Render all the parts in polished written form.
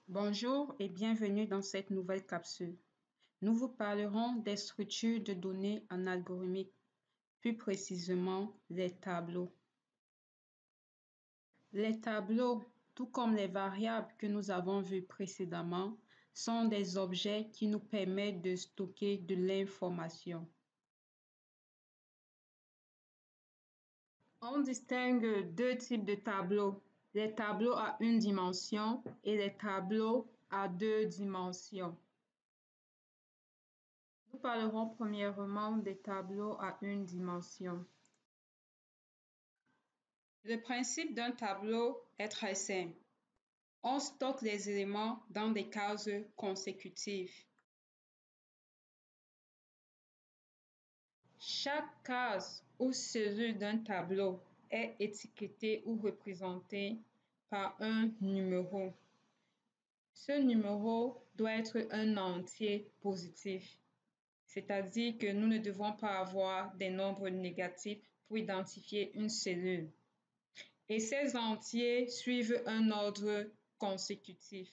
Bonjour et bienvenue dans cette nouvelle capsule. Nous vous parlerons des structures de données en algorithmique, plus précisément les tableaux. Les tableaux, tout comme les variables que nous avons vues précédemment, sont des objets qui nous permettent de stocker de l'information. On distingue deux types de tableaux, les tableaux à une dimension et les tableaux à deux dimensions. Nous parlerons premièrement des tableaux à une dimension. Le principe d'un tableau est très simple. On stocke les éléments dans des cases consécutives. Chaque case ou cellule d'un tableau est étiquetée ou représentée par un numéro. Ce numéro doit être un entier positif, c'est-à-dire que nous ne devons pas avoir des nombres négatifs pour identifier une cellule. Et ces entiers suivent un ordre consécutif,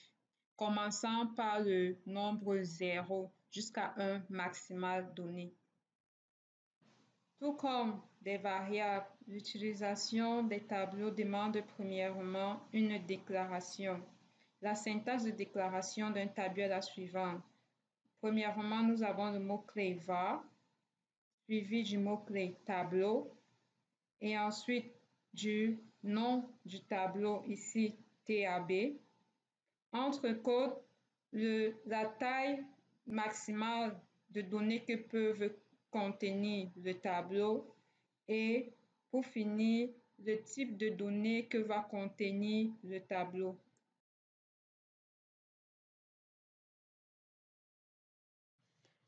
commençant par le nombre 0 jusqu'à un maximal donné. Tout comme des variables, l'utilisation des tableaux demande premièrement une déclaration. La syntaxe de déclaration d'un tableau est la suivante. Premièrement, nous avons le mot-clé var, suivi du mot-clé tableau, et ensuite du nom du tableau, ici TAB. Entre côtes, la taille maximale de données que peuvent contenir le tableau et pour finir, le type de données que va contenir le tableau.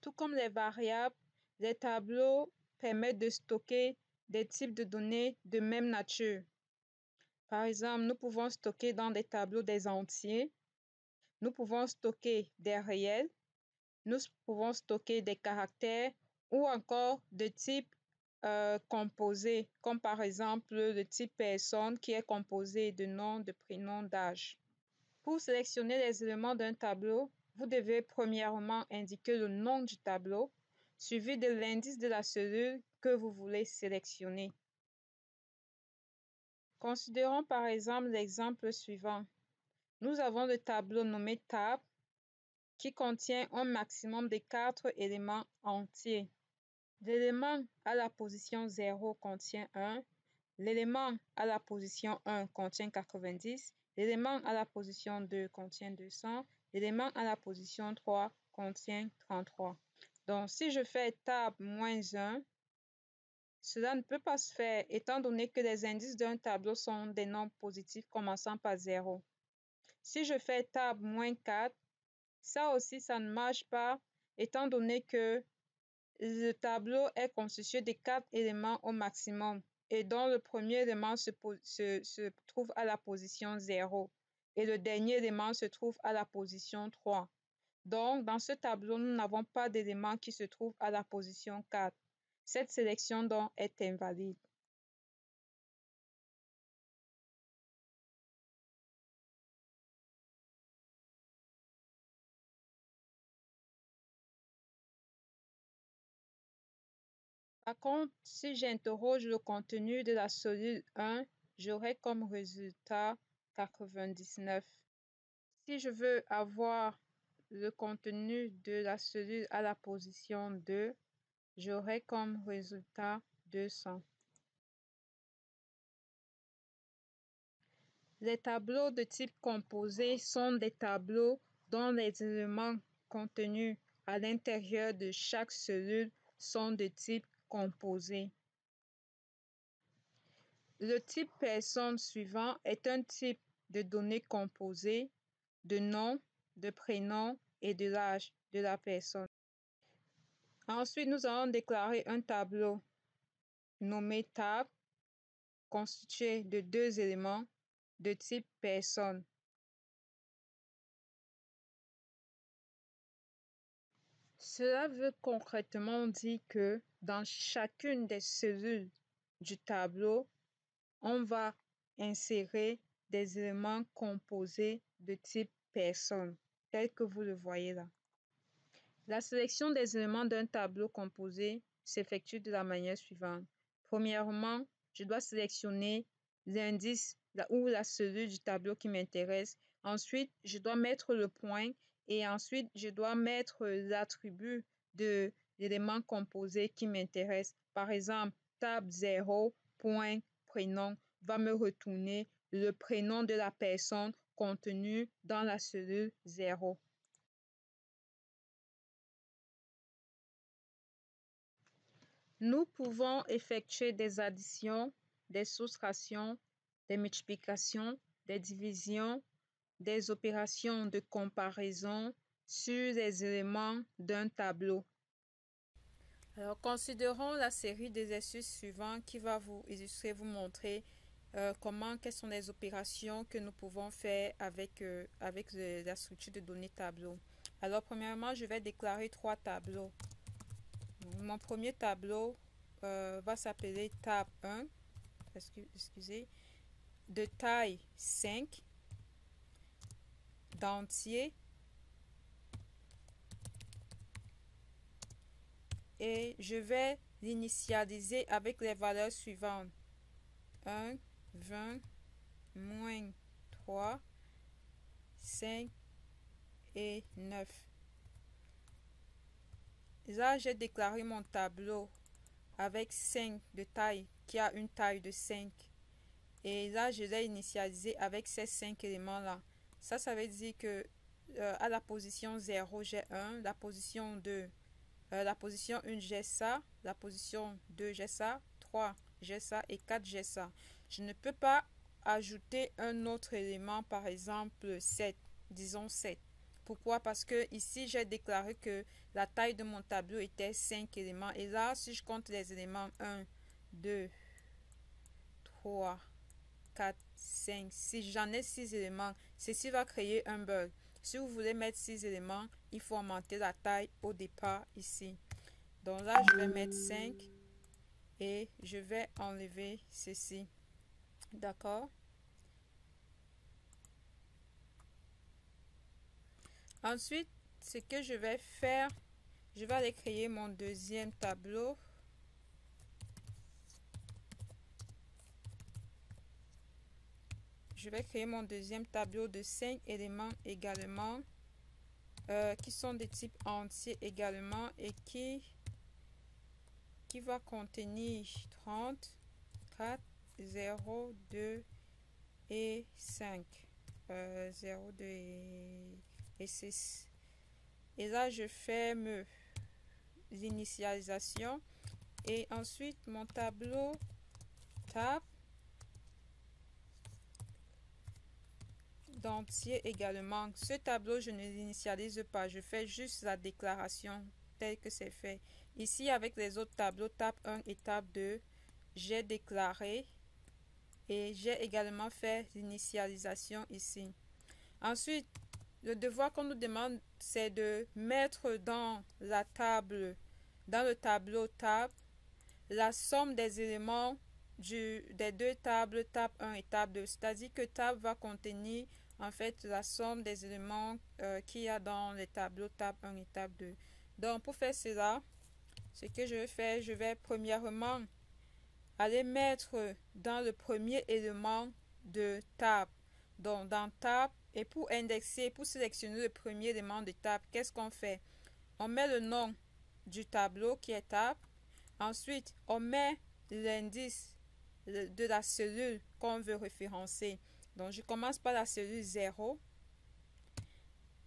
Tout comme les variables, les tableaux permettent de stocker des types de données de même nature. Par exemple, nous pouvons stocker dans des tableaux des entiers, nous pouvons stocker des réels, nous pouvons stocker des caractères ou encore de types composés, comme par exemple le type personne qui est composé de nom, de prénom, d'âge. Pour sélectionner les éléments d'un tableau, vous devez premièrement indiquer le nom du tableau, suivi de l'indice de la cellule que vous voulez sélectionner. Considérons par exemple l'exemple suivant. Nous avons le tableau nommé Tab qui contient un maximum de 4 éléments entiers. L'élément à la position 0 contient 1, l'élément à la position 1 contient 90, l'élément à la position 2 contient 200, l'élément à la position 3 contient 33. Donc, si je fais tab -1, cela ne peut pas se faire étant donné que les indices d'un tableau sont des nombres positifs commençant par 0. Si je fais tab -4, ça aussi, ça ne marche pas étant donné que le tableau est constitué de 4 éléments au maximum et dont le premier élément se trouve à la position 0 et le dernier élément se trouve à la position 3. Donc, dans ce tableau, nous n'avons pas d'élément qui se trouve à la position 4. Cette sélection donc est invalide. Par contre, si j'interroge le contenu de la cellule 1, j'aurai comme résultat 99. Si je veux avoir le contenu de la cellule à la position 2, j'aurai comme résultat 200. Les tableaux de type composé sont des tableaux dont les éléments contenus à l'intérieur de chaque cellule sont de type composé. Le type personne suivant est un type de données composées de nom, de prénom et de l'âge de la personne. Ensuite, nous allons déclarer un tableau nommé tab constitué de deux éléments de type personne. Cela veut concrètement dire que dans chacune des cellules du tableau, on va insérer des éléments composés de type personne, tel que vous le voyez là. La sélection des éléments d'un tableau composé s'effectue de la manière suivante. Premièrement, je dois sélectionner l'indice ou la cellule du tableau qui m'intéresse. Ensuite, je dois mettre le point et ensuite, je dois mettre l'attribut de l'élément composé qui m'intéresse. Par exemple, table 0, point, prénom va me retourner le prénom de la personne contenu dans la cellule 0. Nous pouvons effectuer des additions, des soustractions, des multiplications, des divisions, des opérations de comparaison sur les éléments d'un tableau. Alors, considérons la série d'exercices suivants qui va vous illustrer, vous montrer quelles sont les opérations que nous pouvons faire avec la structure de données tableau. Alors, premièrement, je vais déclarer 3 tableaux. Mon premier tableau va s'appeler tab 1, excusez, de taille 5, d'entier, et je vais l'initialiser avec les valeurs suivantes: 1, 20, moins 3, 5 et 9. Là, j'ai déclaré mon tableau avec 5 de taille, qui a une taille de 5. Et là, je l'ai initialisé avec ces 5 éléments-là. Ça veut dire que à la position 0, j'ai 1, la position 2, la position 1, j'ai ça, la position 2, j'ai ça, 3, j'ai ça et 4, j'ai ça. Je ne peux pas ajouter un autre élément, par exemple 7, disons 7. Pourquoi? Parce que ici, j'ai déclaré que la taille de mon tableau était 5 éléments. Et là, si je compte les éléments 1, 2, 3, 4, 5, 6, j'en ai 6 éléments. Ceci va créer un bug. Si vous voulez mettre 6 éléments, il faut augmenter la taille au départ ici. Donc là, je vais mettre 5 et je vais enlever ceci. D'accord? Ensuite, ce que je vais faire, je vais aller créer mon deuxième tableau. Je vais créer mon deuxième tableau de 5 éléments également, qui sont de type entier également et qui va contenir 30, 4, 0, 2 et 5. 0, 2 et 6. Et là, je ferme l'initialisation. Et ensuite, mon tableau tab d'entier également. Ce tableau, je ne l'initialise pas. Je fais juste la déclaration telle que c'est fait. Ici, avec les autres tableaux, tab 1 et tab 2, j'ai déclaré et j'ai également fait l'initialisation ici. Ensuite, le devoir qu'on nous demande, c'est de mettre dans la table, dans le tableau tab, la somme des éléments des deux tables, tab 1 et tab 2. C'est-à-dire que tab va contenir en fait la somme des éléments qu'il y a dans les tableaux tab 1 et tab 2. Donc pour faire cela, ce que je vais faire, je vais premièrement aller mettre dans le premier élément de tab. Donc dans tab, et pour indexer, pour sélectionner le premier élément de tab, qu'est-ce qu'on fait? On met le nom du tableau qui est tab. Ensuite, on met l'indice de la cellule qu'on veut référencer. Donc, je commence par la cellule 0.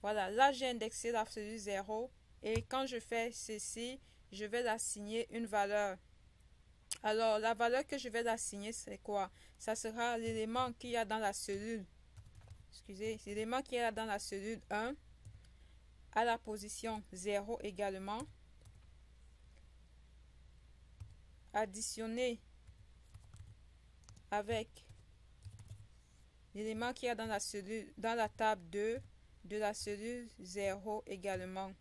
Voilà, là, j'ai indexé la cellule 0. Et quand je fais ceci, je vais l'assigner une valeur. Alors, la valeur que je vais l'assigner, c'est quoi? Ça sera l'élément qu'il y a dans la cellule. Excusez, l'élément qu'il y a dans la cellule 1 à la position 0 également. Additionner avec l'élément qu'il y a dans la cellule, dans la table 2 de la cellule 0 également.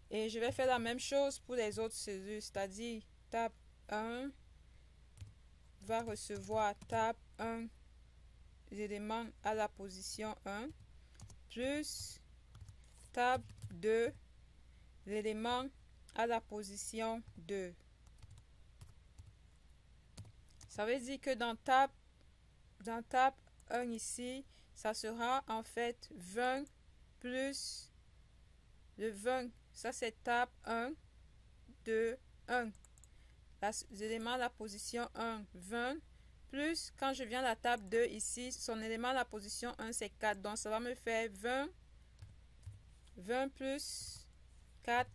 Et je vais faire la même chose pour les autres cellules, c'est-à-dire table 1 va recevoir table 1 l'élément à la position 1 plus table 2, l'élément à la position 2. Ça veut dire que dans table 1 ici, ça sera en fait 20 plus le 20. Ça c'est table 1, 2, 1. L'élément à la position 1, 20. Plus, quand je viens à la table 2 ici, son élément à la position 1, c'est 4. Donc, ça va me faire 20. 20 plus 4,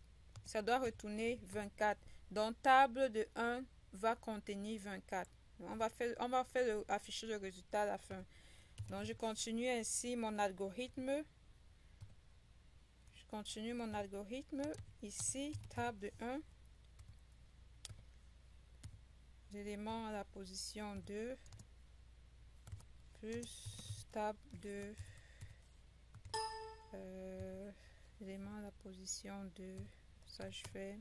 ça doit retourner 24. Donc, table de 1 va contenir 24. On va faire afficher le résultat à la fin. Donc, je continue ainsi mon algorithme. Je continue mon algorithme. Ici, table de 1. L'élément à la position 2 plus table de l'élément à la position 2, ça je fais.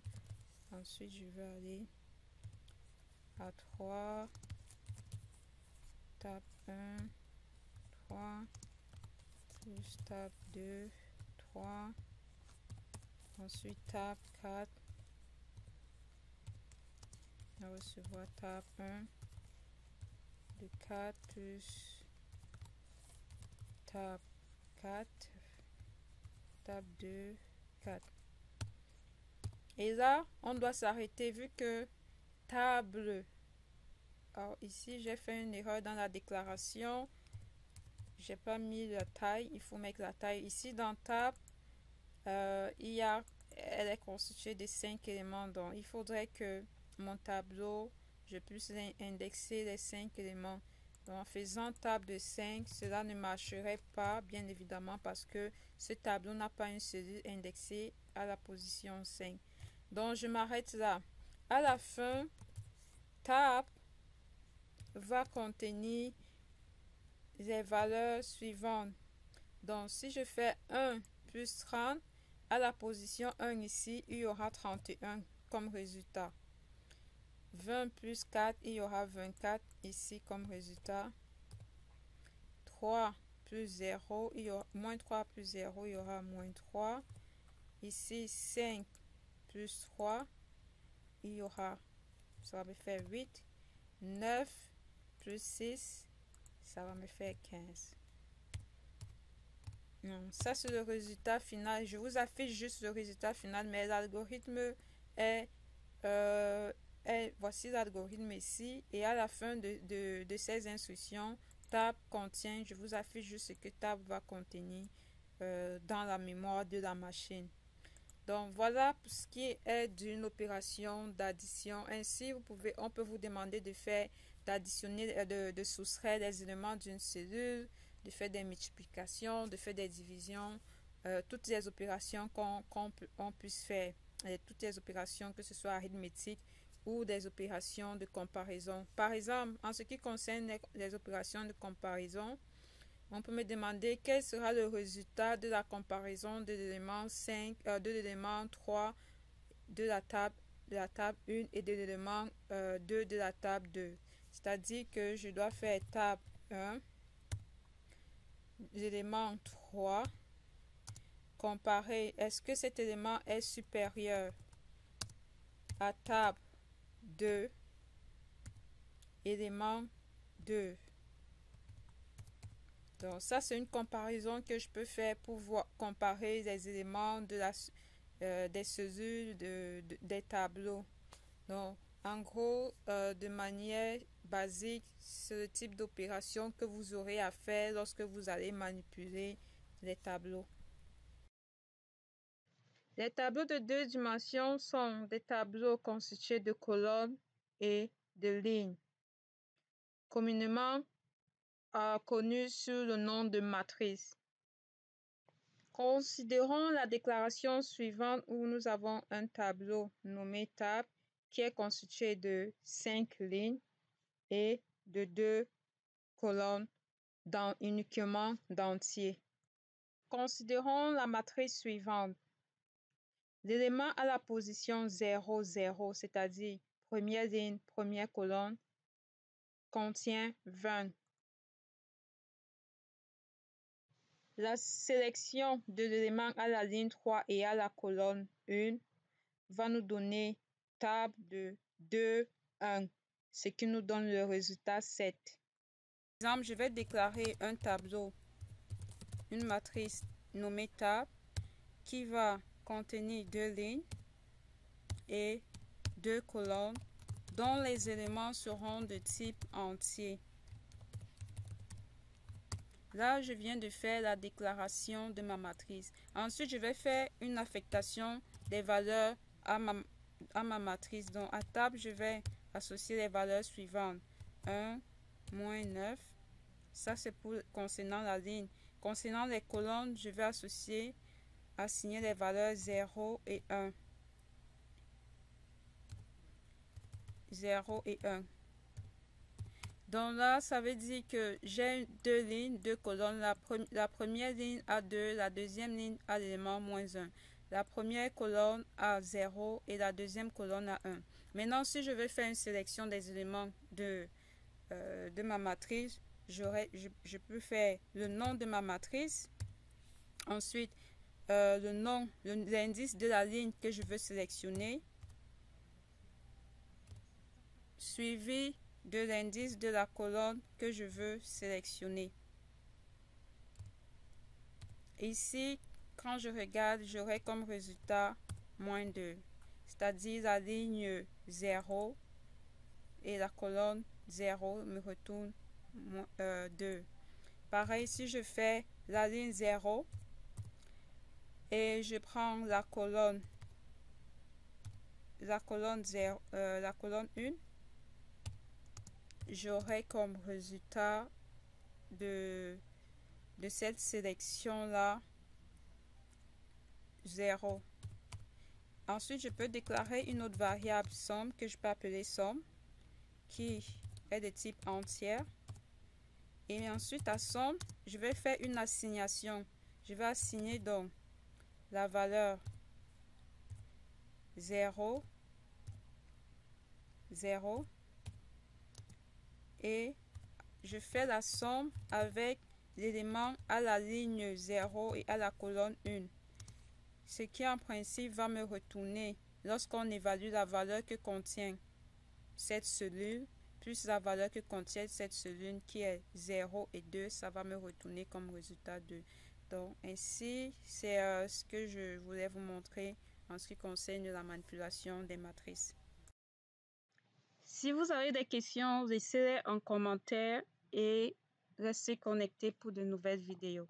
Ensuite je vais aller à 3, table 1, 3 plus table 2, 3, ensuite table 4, on va recevoir table 1 de 4 plus table 4, table 2, 4. Et là, on doit s'arrêter vu que table. Alors ici, j'ai fait une erreur dans la déclaration. J'ai pas mis la taille. Il faut mettre la taille. Ici, dans table, elle est constituée de 5 éléments. Donc, il faudrait que mon tableau, je puisse indexer les 5 éléments. Donc, en faisant table de 5, cela ne marcherait pas, bien évidemment, parce que ce tableau n'a pas une cellule indexée à la position 5. Donc, je m'arrête là. À la fin, table va contenir les valeurs suivantes. Donc, si je fais 1 plus 30, à la position 1 ici, il y aura 31 comme résultat. 20 plus 4, il y aura 24 ici comme résultat. 3 plus 0, moins 3 plus 0, il y aura moins 3. Ici, 5 plus 3, il y aura, ça va me faire 8. 9 plus 6, ça va me faire 15. Ça, c'est le résultat final. Je vous affiche juste le résultat final, mais l'algorithme voici l'algorithme ici. Et à la fin de ces instructions, tab contient, je vous affiche juste ce que tab va contenir dans la mémoire de la machine. Donc voilà pour ce qui est d'une opération d'addition. Ainsi, on peut vous demander de faire, d'additionner, de soustraire les éléments d'une cellule, de faire des multiplications, de faire des divisions, toutes les opérations qu'on puisse faire, toutes les opérations que ce soit arithmétique ou des opérations de comparaison. Par exemple, en ce qui concerne les opérations de comparaison, on peut me demander quel sera le résultat de la comparaison de l'élément 5, de l'élément 3 de la table 1 et de l'élément 2 de la table 2. C'est-à-dire que je dois faire table 1, l'élément 3, comparer, est-ce que cet élément est supérieur à table 2, élément 2. Donc ça, c'est une comparaison que je peux faire pour comparer les éléments des cellules des tableaux. Donc en gros, de manière basique, c'est le type d'opération que vous aurez à faire lorsque vous allez manipuler les tableaux. Les tableaux de 2 dimensions sont des tableaux constitués de colonnes et de lignes, communément connus sous le nom de matrice. Considérons la déclaration suivante où nous avons un tableau nommé table qui est constitué de 5 lignes et de 2 colonnes uniquement d'entiers. Considérons la matrice suivante. L'élément à la position 0, 0, c'est-à-dire première ligne, première colonne, contient 20. La sélection de l'élément à la ligne 3 et à la colonne 1 va nous donner table de 2, 1, ce qui nous donne le résultat 7. Par exemple, je vais déclarer un tableau, une matrice nommée table, qui va contenir 2 lignes et 2 colonnes dont les éléments seront de type entier. Là, je viens de faire la déclaration de ma matrice. Ensuite, je vais faire une affectation des valeurs à ma matrice. Donc, à table, je vais associer les valeurs suivantes. 1, moins 9. Ça, c'est concernant la ligne. Concernant les colonnes, je vais assigner les valeurs 0 et 1. 0 et 1. Donc là, ça veut dire que j'ai 2 lignes, 2 colonnes. La première ligne a 2, la deuxième ligne a l'élément moins 1. La première colonne a 0 et la deuxième colonne a 1. Maintenant, si je veux faire une sélection des éléments de ma matrice, je peux faire le nom de ma matrice. Ensuite, l'indice de la ligne que je veux sélectionner, suivi de l'indice de la colonne que je veux sélectionner. Ici, quand je regarde, j'aurai comme résultat moins 2, c'est-à-dire la ligne 0 et la colonne 0 me retourne 2. Pareil, si je fais la ligne 0 et je prends la colonne 1, j'aurai comme résultat de cette sélection-là 0. Ensuite, je peux déclarer une autre variable somme que je peux appeler somme, qui est de type entière. Et ensuite, à somme, je vais faire une assignation. Je vais assigner donc la valeur 0, 0, et je fais la somme avec l'élément à la ligne 0 et à la colonne 1. Ce qui en principe va me retourner, lorsqu'on évalue la valeur que contient cette cellule, plus la valeur que contient cette cellule qui est 0 et 2, ça va me retourner comme résultat 2. Donc ainsi, c'est ce que je voulais vous montrer en ce qui concerne la manipulation des matrices. Si vous avez des questions, laissez-les en commentaire et restez connectés pour de nouvelles vidéos.